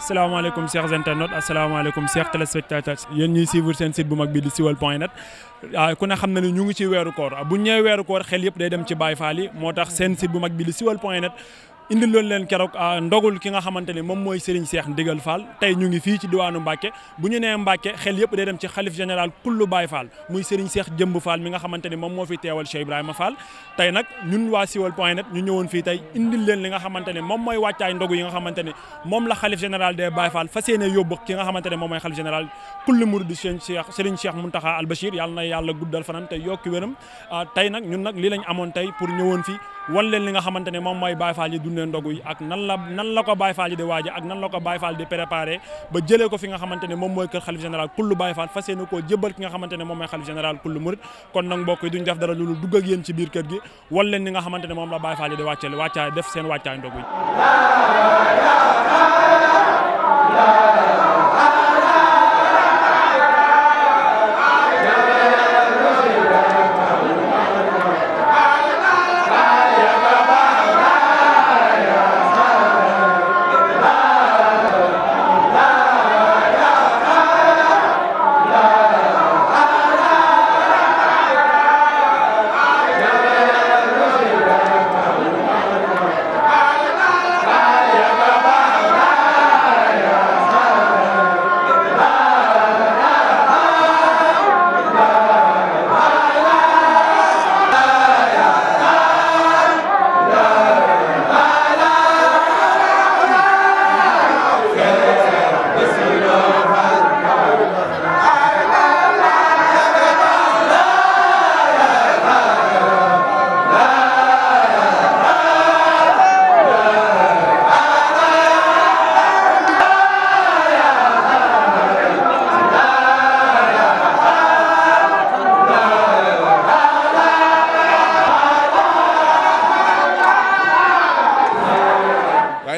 asalaamaaleykum chers internautes asalaamaaleykum chers téléspectateurs yéen ñuy suivre seen site bu mag bi di siweul.net ku ne xam na ne ñu ngi ci weeru koor bu ñëwee weeru koor xel yëpp day dem ci Baye Fall yi moo tax seen site bu mag bi di siweul.net indil loolu leen keroog ndogul ki nga xamante ne moom mooy Serigne Cheikh Ndigal Fall tey ñu ngi fii ci diwaanu Mbacke bu ñu nee Mbacke xel yëpp day dem ci xalif général kullu Baye Fall muy Serigne Cheikh Jëmb Fall mi nga xamante ne moom moo fi teewal Cheikh Ibrahima Fall tey nag ñun waa siweul.net ñu ñëwoon fii tey indil leen li nga xamante ne moom mooy wàccaay ndogu yi nga xamante ne moom la xalif général des Baye Fall fas yéene yóbbu ki nga xamante ne moom mooy xalif général kullu murid Serigne Cheikh Mountakha Al Bachir yàlla na yàlla guddal fanam te yokki wéram tey nag ñun nag lii lañ amoon tey pour ñëwoon fii wan leen li nga xamante ne moom mooy Baye Fall yi dundee ndogu yi ak nan la ko Baye Fall yi di waaje ak nan la ko Baye Fall di préparé ba jëlee ko fi nga xamante ne moom mooy kër xalif général kullu Baye Fall fas yéene koo jëbal ki nga xamante ne moom mooy xalif général kullu murid kon nag mbokk yi duñ def dara loolu dugg ak yéen ci biir kër gi wan leen li nga xamante ne moom la Baye Fall yi di wàccaay def seen wàccaay ndogu yi.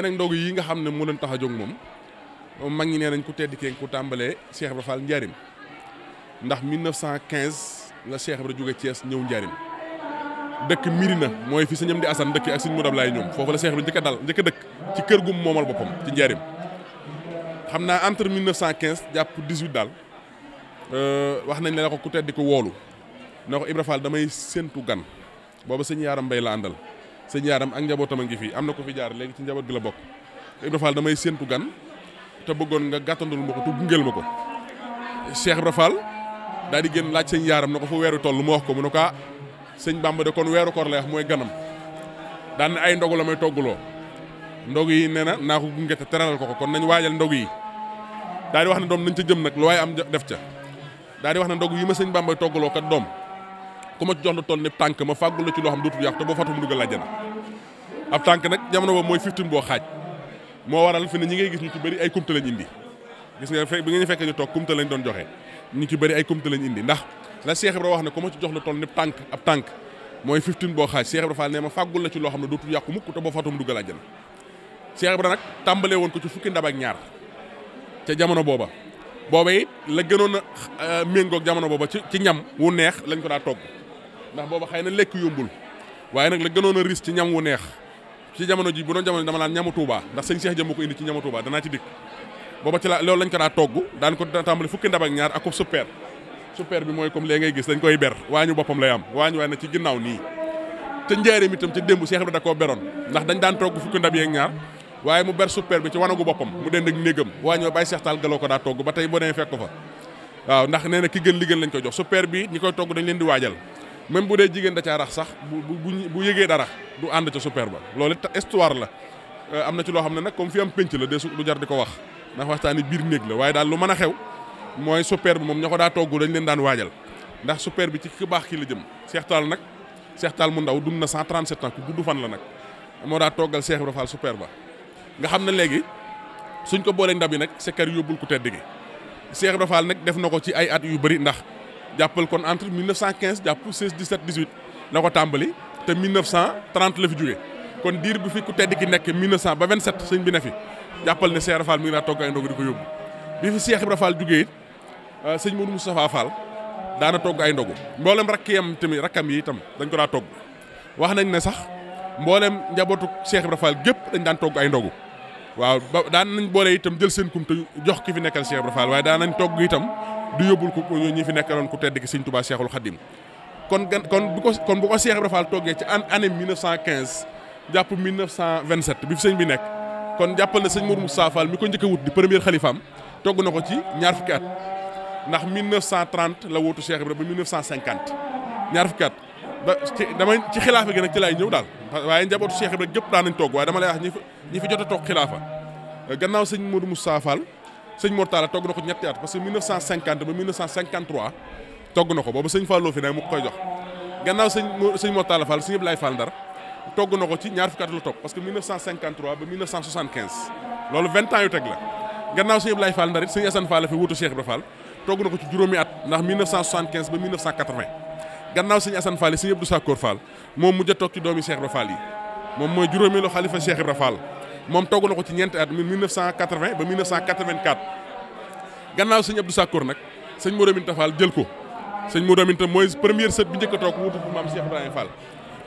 nag ndogu yi nga xam ne mu leen tax a jóg moom mag ñi nee nañ ku tedd kee ku tàmbalee Cheikh Ibra Fall Njaarim ndax 1915 la Cheikh Ibra jóge Thiès ñëw Njaarim dëkk Mirina mooy fi sëñam di Assane dëkk ak sëñ Modou Ablaye ñoom foofu la Cheikh Ibra njëkk a dëkk ci kër gum moomal boppam ci Njaarim xam naa entre 1915 jàpp 18 daal wax nañ la ko ku tedd ko woolu na ko Ibra Fall damay séntu gan booba sëñ Yaaram Mbay la àndal sëñ Yaaram ak njabootam a ngi fi am na ko fi jaar léegi ci njaboot gi la bokk Ibra Fall damay séntu gan te bëggoon nga gàttandul ma ko te gungeel ma ko Cheikh Ibra Fall daal di génn laaj sëñ Yaaram na ko fu weeru toll mu wax ko mu ne ko sëñ Bamba de kon weeru koor lay wax mooy ganam daan ne ay ndogu la may togguloo ndog yi nee na naa ko gunge te teralal ko kon nañ waajal ndog yi daal di wax ne doom nañ ca jëm nag lu waaye am def ca daal di wax ne ndog yi ma sëñ Bamba togguloo kat doom ku ma jox lu toll ni tànk ma fàggul la ci loo xam dootul yàqu te boo fatu mu dugal àjjana ab tànk nag jamono boobu mooy 15 boo xaaj moo waral fi ne ñi ngay gis ñu ci bëri ay kumte lañ indi gis nga bi nga ñu fekk ñu toog kumte lañ doon joxe ñu ci bëri ay kumte lañ indi ndax la Cheikh Ibra wax ne ku ma ci jox lu toll ni tànk ab tànk mooy 15 boo xaaj Cheikh Ibra Fall ne ma fàggul la ci loo xam ne dootul yàqu mukk te boo fatu mu dugal àjjana Cheikh Ibra nag tàmbalee woon ko ci fukki ndab ak ñaar ca jamono booba it la gënoon a méngoog jamono booba ci ñam wu neex lañ ko daa togg ndax booba xëy na lekk yombul waaye nag la gënoon a riis ci ñam wu neex ci jamono ji bu doon jamono dama naan ñamu Touba ndax sëñ Cheikh Jëmb ko indi ci ñamu Touba danaa ci dikk booba ci la loolu lañ ko daa togg daan ko tàmbali fukki ndab ak ñaar ak ko super bi mooy comme léegi ngay gis dañ koy ber waañu boppam lay am waañu waaye na ci ginnaaw nii te njaareem itam ca démb Cheikh Ibra da koo beroon ndax dañ daan togg fukki ndab yeeg ñaar waaye mu ber super bi ci wanagu boppam mu dend ak néegam waañu bàyyi Cheikh Tall galoo ko daa togg ba tey boo demee fekk ko fa waaw ndax nee na ki gën li gën lañ koy jox super bi ñi koy togg dañ leen di waajal même bu dee jigéen da caa rax sax bu yëgee dara du ànd ca super ba loolu it histoire la am na ci loo xam ne nag comme fi am pénc la de du jar di ko wax ndax waxtaani biir néeg la waaye daal lu mën a xew mooy super bi moom ña ko daa togg dañ leen daan waajal ndax super bi ci ki baax ki la jëm Cheikh Tall mu ndaw dund na 137 ans ku gudd fan la nag moo daa toggal Cheikh Ibra Fall super ba nga xam ne léegi suñ ko boolee ndab yi nag sekkar yóbbul ku tedd gi Cheikh Ibra Fall nag def na ko ci ay at yu bëri ndax jàppal kon entre 1915 jàpp 16 17 18 la ko tàmbali te 1930 la fi jóge kon diir bi fi ku tedd ki nekk 1900 ba 27 sëñ bi ne fi jàppal ne Cheikh Ibra Fall mi ngi daa togg ay ndogu di ko yóbbu bi fi Cheikh Ibra Fall jugee it sëñ Modou Moustapha Fall daana togg ay ndogu mboolem rakkam yi itam dañ ko daa togg wax nañ ne sax mboolem njabootu Cheikh Ibra Fall gépp dañ daan togg ay ndogu waaw ba daan nañ boole itam jël seen kum te jox ki fi nekkal Cheikh Ibra Fall waaye daan nañ togg itam du yóbbul ko ñi fi nekkaloon ku tedd ki sëñ Touba Cheikhul Khadim kon bu ko Cheikh Ibra Fall toggee ci année 1915 jàpp 1927 bi fi sëñ bi nekk kon jàppal na sëñ Modou Moustapha Fall mi ko njëkk a wut di premier xalifaam togg na ko ci ñaar fukki at ndax 1930 la wóotu Cheikh Ibra ba 1950 ñaar fukki at ba ci xilaafa gi nag ci laay ñëw daal waaye njabootu Cheikh Ibra gépp daan nañ togg waaye dama lay wax ñi fi jot a toog xilaafa gannaaw sëñ Modou Moustapha Fall sëñ Mortala togg na ko ñetti at parce que 1950 ba 1953 togg na ko boobu sëñ Fallou fi ne mu koy jox gannaaw sëñ Mortala Fall sëñ Ablaye Fall Ndar togg na ko ci ñaar fukki at la toog parce que 1953 ba 1975 loolu 20 ans yu teg la gannaaw sëñ Ablaye Fall Ndar it sëñ Assane Fall la fi wuutu Cheikh Ibra Fall togg na ko ci juróomi at ndax 1975 ba 1980 gannaaw sëñ Assane Fall yi sëñ Abdou Sakkoor Fall moom mujj a toog ci doomi Cheikh Ibra Fall yi moom mooy juróomeelu xalifa Cheikh Ibra Fall moom togg na ko ci ñeenti at 1980 ba 1984 gannaaw sëñ Abdou Sakkoor nag sëñ Modou Aminta Fall jël ko sëñ Modou Aminta mooy première sët bi njëkk a toog wuutu bu maam Cheikh Ibrahima Fall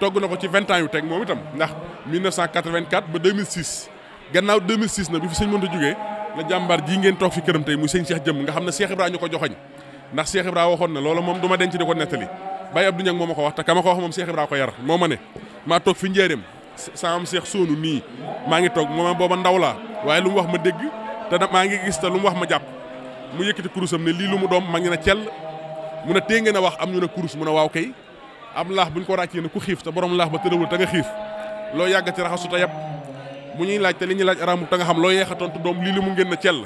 togg na ko ci 20 ans yu teg moom itam ndax 1984 ba 2006 gannaaw 2006 nag bi fi sëñ mënta jógee la jàmbaar ji ngeen toog fi këram tey muy sëñ Cheikh Jëmm nga xam ne Cheikh Ibrahima ñu ko joxoñ ndax Cheikh Ibrahima waxoon na loolu moom du ma denc di ko nettali Baye Abdou Niang moo ma ko wax te ka ma ko wax moom Cheikh Ibrahima ko yar moo ma ne maa toog fi njéeréem saam Cheikh Sonu nii maa ngi toog moom booba ndaw laa waaye lu mu wax ma dégg te maa ngi gis te lu mu wax ma jàpp mu yëkkati kurusam ne lii lu mu doom ma ngi ne cell mu ne tée ngeen a wax am ñu ne kurus mu ne waaw kay am laax buñ ko ràccee ne ku xiif te borom laax ba tëdawul te nga xiif loo yàggati raxasu te yab bu ñuy laaj te li ñuy laaj aramu te nga xam loo yeexa tontu doom lii li mu ngeen na cell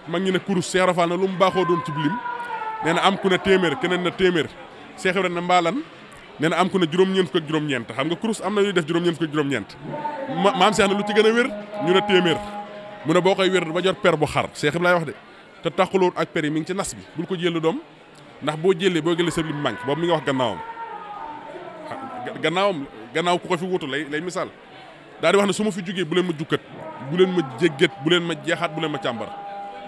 mag ñu ne kurus Cheikh Ibra Fall na lu mu baaxoo doon ci lim nee na am ku ne téeméer keneen na téeméer Cheikh Ibra na mbaalan nee na am ku ne juróom-ñeent fukk ak juróom-ñeent xam nga kurus am na yuy def juróom-ñeent fukk ak juróom-ñeent maam Cheikh na lu ci gën a wér ñu ne téeméer mu ne boo koy wér ba jot per bu xar Cheikh Ibra wax de te taxuloon ak per yi mi ngi ci nas bi bul ko jël doom ndax boo jëlee boo jëlee sa lim manque boobu mi nga wax gannaaw ku ko fi wutu lay misaal daal di wax ne su ma fi jógee bu leen ma jukkat bu leen ma jéggat bu leen ma jeexaat bu leen ma càmbar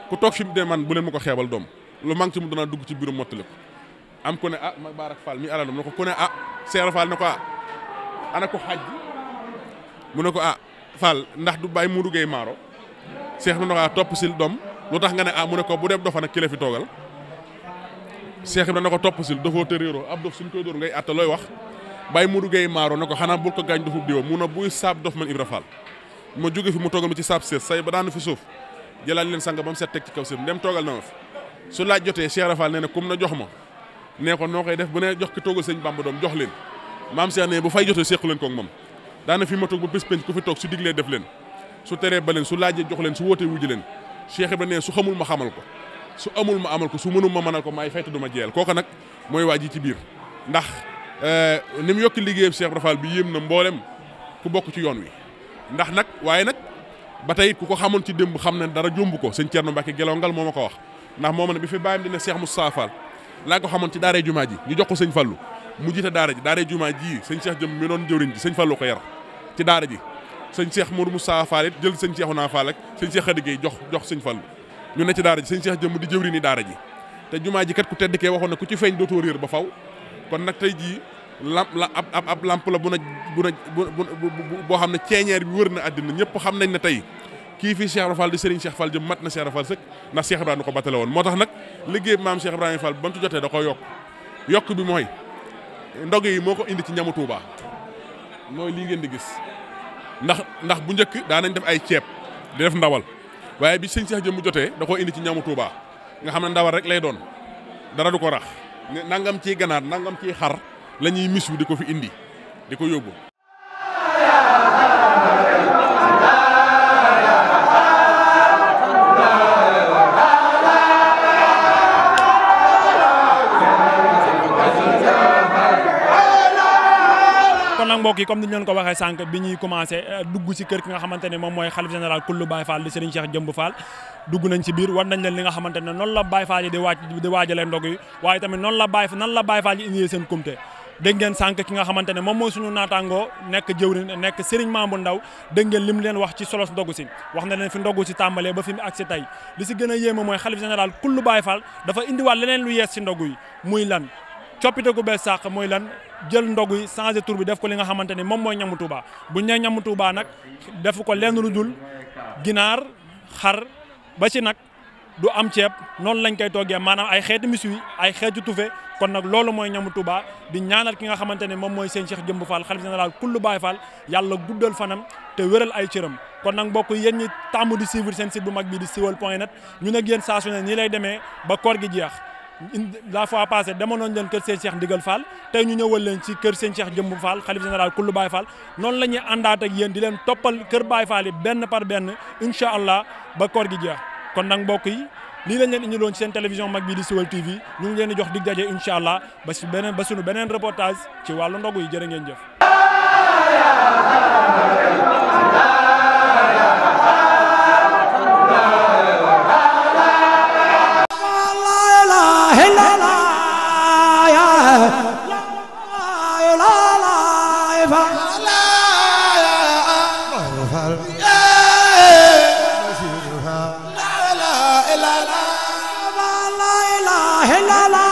ku toog fi mu de man bu leen ma ko xeebal doom lu manque ci mu danaa dugg ci biirum mottali ko am ku ne ma Barak Fall mi alandam ne ko ku ne Cheikh Fall ne ko ana ko xaaj mu ne ko Fall ndax du bàyyi mu duggee maaro Cheikh bi ne ko topp sil doom lu tax nga ne mu ne ko bu dee dofa nag ki la fi toogal Cheikh bi ne ko topp sil dofoo te réeroo ab dof suñ koy dóor ngay atta looy wax bàyyi mu duggee maaro ne ko xanaa bul ko gaañ dofub diwa mu ne buy saab dof man Ibra Fall ma jóge fi mu toogal ma ci saab seet say ba daanu fi suuf jëlaat leen sang ba mu set teg ci kaw seet dem toogal na ma fi su laaj jotee Cheikh Ibra Fall nee na kum na jox ma nee ko noo koy def bu ne jox ki toogal sëñ Bamba doom jox leen maam Cheikh ne bu fay jotee sequ leen koog moom daana fi ma toog ba bés penc ku fi toog su diglee def leen su teree ba leen su laajee jox leen su wootee wujji leen Cheikh Ibra ne su xamul ma xamal ko su amul ma amal ko su mënul ma mënal ko maay fayta du ma jeel kooku nag mooy waa ji ci biir ndax ni mu yokki liggéeyam Cheikh Ibra Fall bi yéem na mboolem ku bokk ci yoon wi ndax nag waaye nag ba tey ku ko xamoon ci démb xam ne dara jomb ko sëñ Thierno Mbacke Gelongal moo ma ko wax ndax moo ma ne bi fi bàyyam dina Cheikh Moustapha Fall laa ko xamoon ci daaree jumaa ji ñu jox ko sëñ Fallou mu jiite daara ji daaree jumaa ji sëñ Cheikh jëm mi doon jëwriñ ji sëñ Fallou ko yar ci daara ji sëñ Cheikh Modou Moustapha Fall it jël sëñ Cheikhouna Fall ak sëñ Cheikh Khady Gueye jox sëñ Fallou ñu ne ci daara ji sëñ Cheikh jëm di jëwriñi daara ji te jumaa ji kat ku tedd kee waxoon na ku ci feeñ dootoo réer ba faw kon nag tey jii ab lamp la boo xam ne ceeñeer bi wër na àddina ñëpp xam nañ ne tey kii fii Cheikh Ibra Fall di Serigne Cheikh Fall jëm mat na Cheikh Ibra Fall sëkk ndax Cheikh Ibrahima ko battale woon moo tax nag liggéey maam Cheikh Ibrahima Fall ba mu ci jotee da ko yokk bi mooy ndog yi moo ko indi ci ñamu Touba mooy lii ngeen di gis ndax bu njëkk daa nañ def ay ceeb di def ndawal waaye bi sëñ Cheikh jëm mu jotee da koo indi ci ñamu Touba nga xam ne ndawal rek lay doon dara du ko rax nangam ciy ganaar nangam ciy xar la ñuy mis wi di ko fi indi di ko yóbbu. kon nag mbokk yi comme ni ñu leen ko waxee sànq bi ñuy commencé dugg ci kër ki nga xamante ne moom mooy xalif général kullu Baye Fall di Serigne Cheikh Jëmb Fall dugg nañ ci biir war nañ leen li nga xamante ne noonu la Baye Fall yi di waajalee ndog yi waaye tamit nan la Baye Fall yi indee seen kumte dégg ngeen sànq ki nga xamante ne moom mooy suñu naataangoo nekk jëwriñ nekk Serigne Mamou Ndaw dégg ngeen lim leen wax ci solos ndogu si wax na leen fi ndogu si tàmbalee ba fi mu agsi tey li si gën a yéeme mooy xalif général kullu Baye Fall dafa indiwaat leneen lu yees si ndogu yi muy lan coppite gu bees sàq mooy lan jël ndogu yi changé tur bi def ko li nga xamante ne moom mooy ñamu Touba bu ñu nee ñamu Touba nag def ko lenn lu dul ginaar xar ba ci nag du am ceeb noonu lañ koy toggee maanaam ay xeeti miswi ay xeeti tufe kon nag loolu mooy ñamu Touba di ñaanal ki nga xamante ne moom mooy seen Cheikh Jëmb Fall xalif général kullu Baye Fall yàlla guddal fanam te wéral ay cëram kon nag mbokk yéen ñi tàmm di suivre seen site bu mag bi di siweul.net ñu nag yéen saa su ne nii lay demee ba koor gi jeex la fois passée demoon nañ leen kër seen Cheikh Ndigal Fall tey ñu ñëwal leen ci kër seen Cheikh Jëmb Fall xalif général kullu Baye Fall noonu la ñuy àndaat ak yéen di leen toppal kër Baye Fall yi benn par benn incha allah ba koor gi jeex kon nag mbokk yi lii lañ leen indiloon ci seen télévision mag bi di Siweul TV ñu ngi leen di jox dig daje incha allah ba suñu beneen reportage ci wàllu ndogu yi jërë ngeen jëf. la la